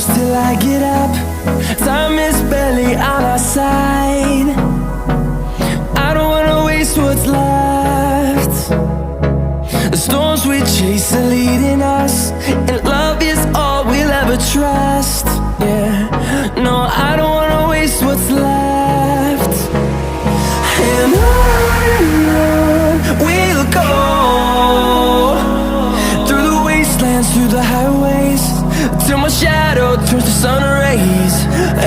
close till I get up. Time is barely on our side. I don't wanna waste what's left. The storms we chase are leading us, and love is all we'll ever trust. Yeah, no, I don't wanna waste what's left. And on we'll go, through the wastelands, through the highways, till my shadow turns to sun rays.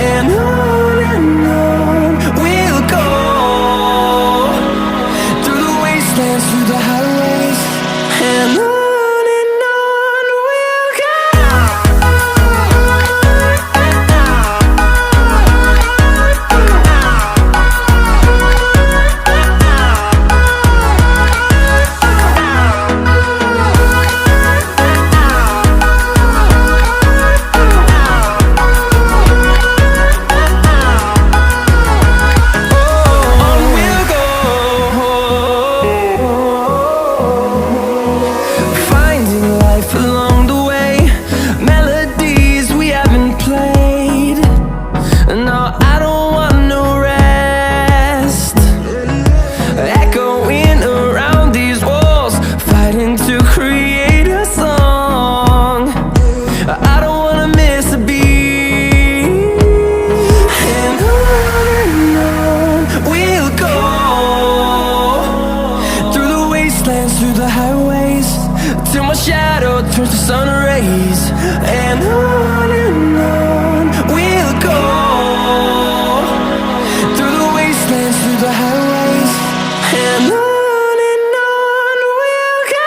And on we'll go, through the wastelands, through the highways, and on we'll go. Through the highways, till my shadow turns to sun rays. And on we'll go, through the wastelands, through the highways, and on we'll go.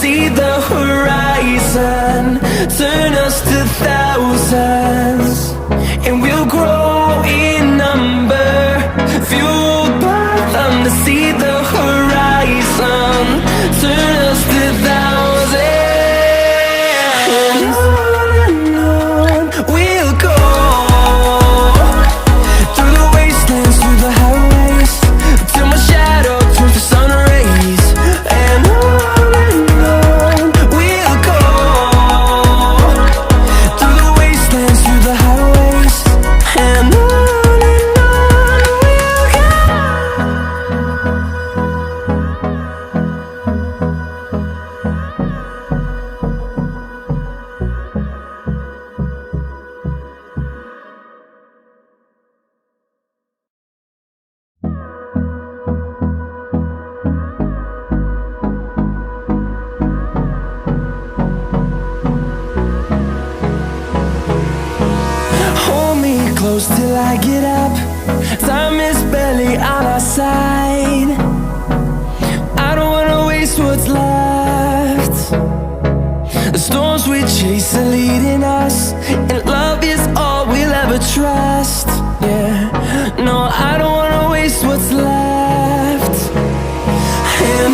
See the horizon, turn us to thousands, and we'll grow in number, fueled by them. To see the horizon, turn us to thousands, and on we'll go, through the wastelands, through the highways, till my shadow turns to sun rays. And on close till I get up. Time is barely on our side. I don't wanna waste what's left. The storms we chase are leading us, and love is all we'll ever trust. Yeah, no, I don't wanna waste what's left. And